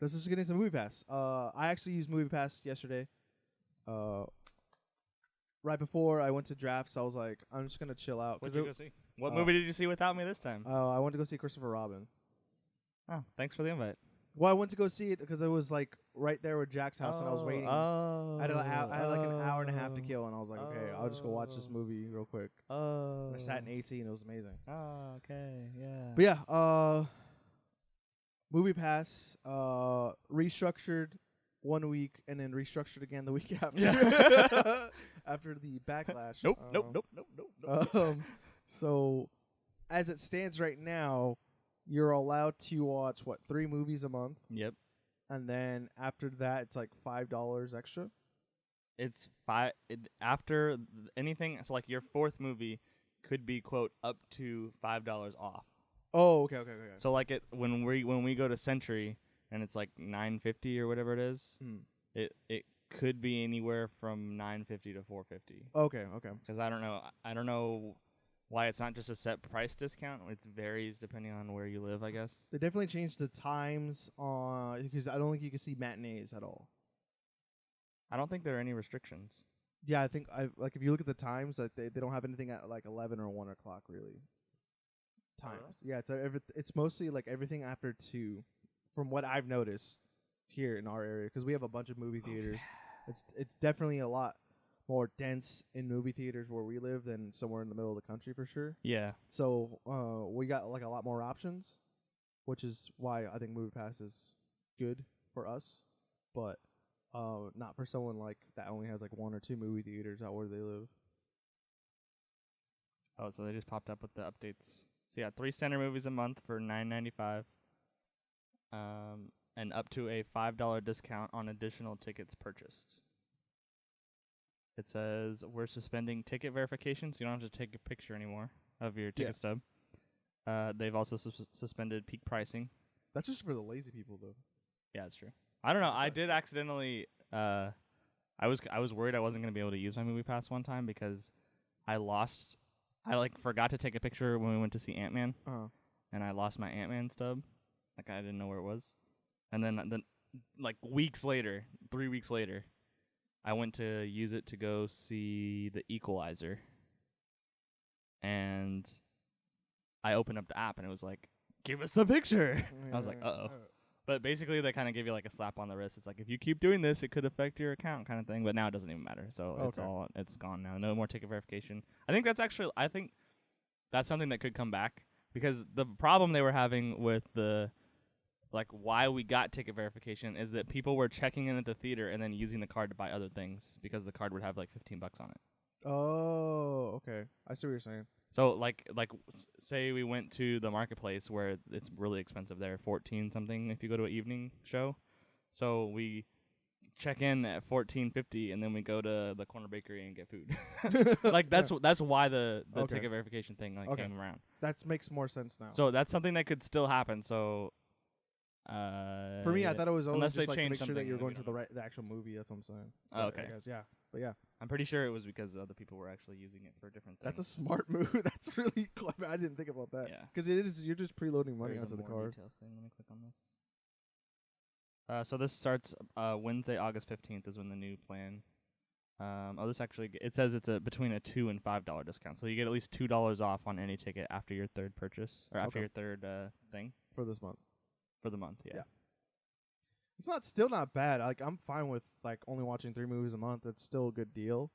Let's just get into Movie Pass. I actually used Movie Pass yesterday. Uh, right before I went to draft, so I was like, I'm just gonna chill out. What did you go see? What movie did you see without me this time? I went to go see Christopher Robin. Oh, thanks for the invite. Well, I went to go see it because it was like right there with Jack's house, and I was waiting. Oh, I had like an hour and a half to kill, and I was like, okay, I'll just go watch this movie real quick. Oh, And I sat in AC, and it was amazing. Oh, okay, yeah. But yeah, Movie Pass restructured 1 week and then restructured again the week after. Yeah. After the backlash. Nope. So as it stands right now, you're allowed to watch 3 movies a month, Yep. and then after that it's like $5 extra. It's after anything. So like your fourth movie could be quote up to $5 off. Oh, okay. So like when we go to Century and it's like $9.50 or whatever it is, it could be anywhere from $9.50 to $4.50. Okay. Because I don't know why it's not just a set price discount. It varies depending on where you live, I guess. They definitely changed the times because I don't think you can see matinees at all. I don't think there are any restrictions. Yeah, I think if you look at the times, that they don't have anything at like 11 or 1 o'clock really. Times. Yeah, it's mostly like everything after 2, from what I've noticed here in our area, because we have a bunch of movie theaters. It's definitely a lot more dense in movie theaters where we live than somewhere in the middle of the country for sure. Yeah. So we got like a lot more options, which is why I think Movie Pass is good for us, but not for someone like that only has like 1 or 2 movie theaters out where they live. Oh, so they just popped up with the updates. So yeah, 3 standard movies a month for $9.95. And up to a $5 discount on additional tickets purchased. It says we're suspending ticket verification, so you don't have to take a picture anymore of your ticket stub. They've also suspended peak pricing. That's just for the lazy people, though. Yeah, that's true. I don't know. I did accidentally. I was worried I wasn't gonna be able to use my Movie Pass one time because I forgot to take a picture when we went to see Ant-Man, and I lost my Ant-Man stub. Like I didn't know where it was, and then like 3 weeks later, I went to use it to go see The Equalizer, and I opened up the app and it was like, "Give us a picture." I was like, "Uh-oh." But basically, they kind of give you like a slap on the wrist. It's like, if you keep doing this, it could affect your account, kind of thing. But now it doesn't even matter. So it's gone now. No more ticket verification. I think that's something that could come back, because the problem they were having with why we got ticket verification is that people were checking in at the theater and then using the card to buy other things because the card would have like $15 on it. Oh, okay. I see what you're saying. So say we went to the marketplace where it's really expensive there, 14 something if you go to an evening show. So we check in at $14.50 and then we go to the corner bakery and get food. That's why the ticket verification thing came around. That makes more sense now. So that's something that could still happen. So for me, I thought it was only just to make sure that you're going to the actual movie. That's what I'm saying. Oh, okay. Yeah. But yeah, I'm pretty sure it was because other people were actually using it for different things. That's a smart move. That's really clever. I didn't think about that. Yeah. Because you're just preloading money onto the card. Details thing. Let me click on this. So this starts Wednesday, August 15th is when the new plan. It says it's between a $2 and $5 discount. So you get at least $2 off on any ticket after your third purchase or after your third thing for this month. For the month, yeah. It's still not bad. Like I'm fine with only watching 3 movies a month. It's still a good deal.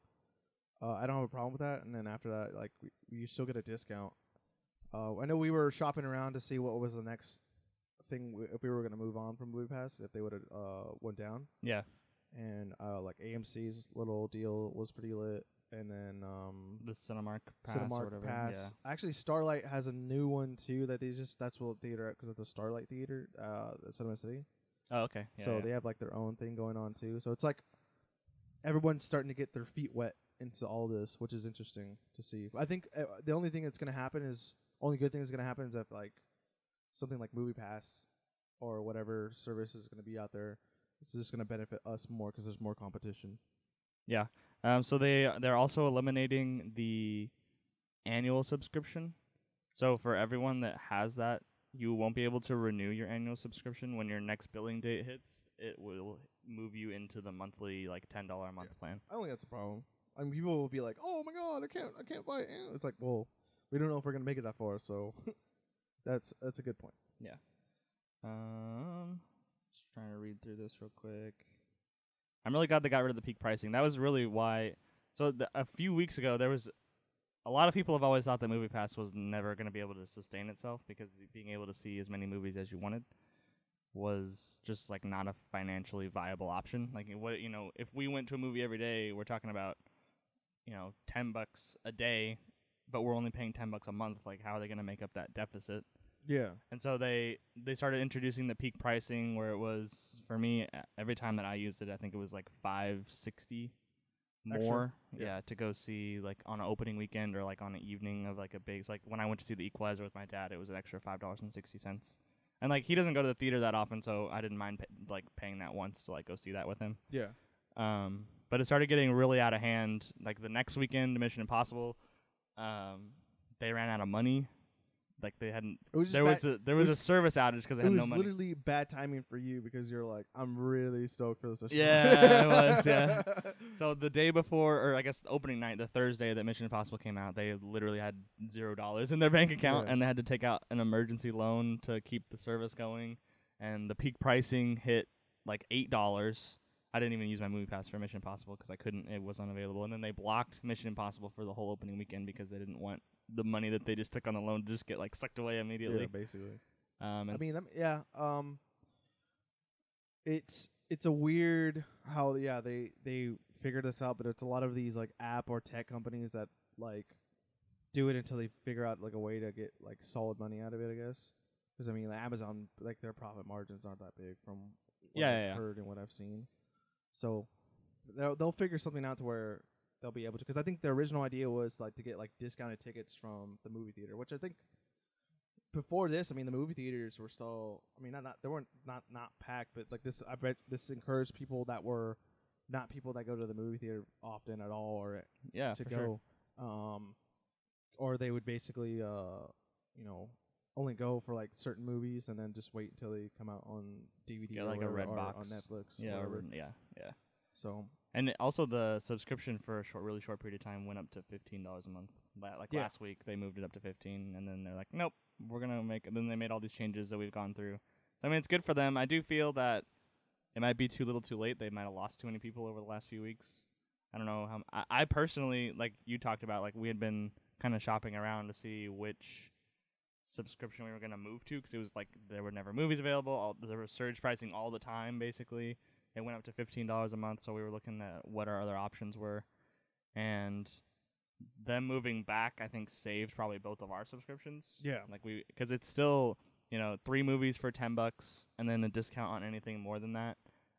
I don't have a problem with that. And then after that, you still get a discount. I know we were shopping around to see what was the next thing if we were going to move on from Movie Pass, if they would have went down. Yeah. And AMC's little deal was pretty lit. And then the Cinemark Pass or whatever. Pass. Yeah. Actually, Starlight has a new one too that's what theater because of the Starlight Theater, at Cinema City. Oh, okay. Yeah, so they have their own thing going on too. So it's everyone's starting to get their feet wet into all this, which is interesting to see. I think the only thing that's going to happen is only good thing that's going to happen is if something like Movie Pass or whatever service is going to be out there, it's just going to benefit us more because there's more competition. Yeah. So they're also eliminating the annual subscription. So for everyone that has that you won't be able to renew your annual subscription when your next billing date hits. It will move you into the monthly, like $10 a month plan. I don't think that's a problem. I mean, people will be like, "Oh my god, I can't buy it." It's like, well, we don't know if we're gonna make it that far, so that's a good point. Yeah. Just trying to read through this real quick. I'm really glad they got rid of the peak pricing. That was really why. So a few weeks ago, there was a lot of people have always thought that MoviePass was never going to be able to sustain itself because being able to see as many movies as you wanted was just like not a financially viable option. Like if we went to a movie every day, we're talking about $10 a day, but we're only paying $10 a month. Like, how are they going to make up that deficit? Yeah. And so they started introducing the peak pricing where it was, for me, every time that I used it, I think it was like $5.60 more. Yeah, to go see like on an opening weekend or like on an evening of like a big. Like when I went to see The Equalizer with my dad, it was an extra $5.60. And like he doesn't go to the theater that often, so I didn't mind paying that once to like go see that with him. Yeah. But it started getting really out of hand. Like the next weekend, Mission Impossible, they ran out of money. Like they hadn't. There was a service outage because they had no money. It was literally bad timing for you because you're like, I'm really stoked for this. Yeah, it was. Yeah. So the day before, or I guess the opening night, the Thursday that Mission Impossible came out, they literally had $0 in their bank account, and they had to take out an emergency loan to keep the service going. And the peak pricing hit like $8. I didn't even use my MoviePass for Mission Impossible because I couldn't. It was unavailable. And then they blocked Mission Impossible for the whole opening weekend because they didn't want the money that they just took on the loan to just get like sucked away immediately. Yeah, basically. It's a weird how they figured this out, but it's a lot of these like app or tech companies that like do it until they figure out like a way to get like solid money out of it, I guess. Because I mean, like Amazon, like their profit margins aren't that big from what I've heard and what I've seen. So they'll figure something out to where they'll be able to. Because I think the original idea was like to get like discounted tickets from the movie theater, which I think before this, I mean, the movie theaters were still. I mean, they weren't not packed, but like this, I bet this encouraged people that were not people that go to the movie theater often at all, or to go, or they would basically only go for like certain movies and then just wait until they come out on DVD or like a red box on Netflix. Yeah, yeah. So and also the subscription for a really short period of time went up to $15 a month. Last week they moved it up to 15, and then they're like, nope, we're gonna make. And then they made all these changes that we've gone through. I mean, it's good for them. I do feel that it might be too little, too late. They might have lost too many people over the last few weeks. I don't know how. I personally, like you talked about, like we had been kind of shopping around to see which subscription we were going to move to because it was like there were never movies available. There was surge pricing all the time, basically. It went up to $15 a month, so we were looking at what our other options were. And them moving back, I think, saved probably both of our subscriptions. Yeah. Because it's still, 3 movies for $10 and then a discount on anything more than that.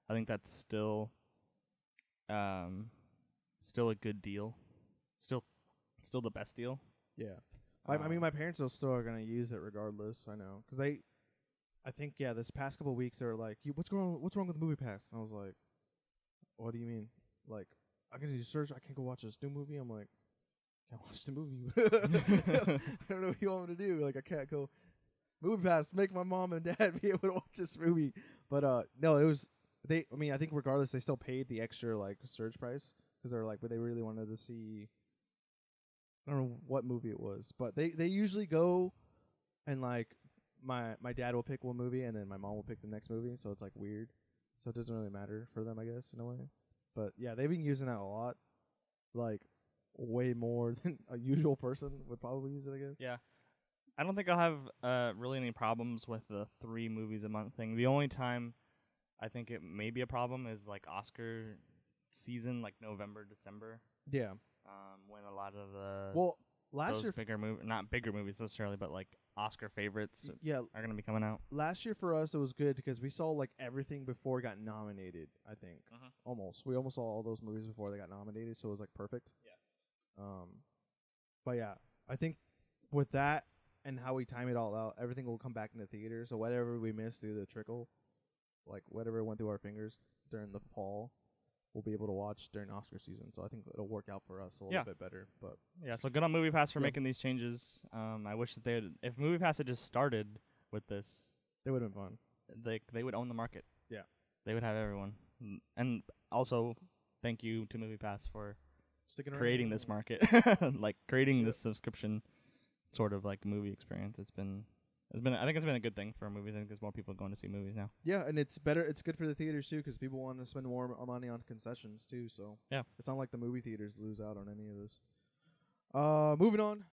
I think that's still a good deal. Still the best deal. Yeah. I mean, my parents are still going to use it regardless. I know, because I think this past couple of weeks they were like, "What's wrong with MoviePass?" And I was like, "What do you mean? Like, I can do search. I can't go watch this new movie." I'm like, "Can't watch the movie. I don't know what you want me to do. Like, I can't go MoviePass. Make my mom and dad be able to watch this movie." But no, it was they. I mean, I think regardless, they still paid the extra like surge price because they're like, but they really wanted to see. I don't know what movie it was, but they usually go and like my dad will pick one movie and then my mom will pick the next movie, so it's like weird. So it doesn't really matter for them, I guess, in a way. But yeah, they've been using that a lot, like way more than a usual person would probably use it, I guess. Yeah. I don't think I'll have really any problems with the 3 movies a month thing. The only time I think it may be a problem is like Oscar season, like November, December. Yeah. When a lot of the last year not bigger movies necessarily, but like Oscar favorites are going to be coming out. Last year for us it was good because we saw like everything before it got nominated, I think. Almost. We almost saw all those movies before they got nominated, so it was like perfect. Yeah. But yeah, I think with that and how we time it all out, everything will come back into theater. So whatever we missed through the trickle, like whatever went through our fingers during the fall, we'll be able to watch during Oscar season. So I think it'll work out for us a little bit better. But yeah, so good on MoviePass for making these changes. I wish that if MoviePass had just started with this. They would have been fun. They would own the market. Yeah. They would have everyone. And also, thank you to MoviePass for Sticking around. creating this market, like creating this subscription sort of like movie experience. I think it's been a good thing for movies. I think there's more people going to see movies now. Yeah, and it's better. It's good for the theaters too, because people want to spend more money on concessions too. So yeah, it's not like the movie theaters lose out on any of this. Moving on.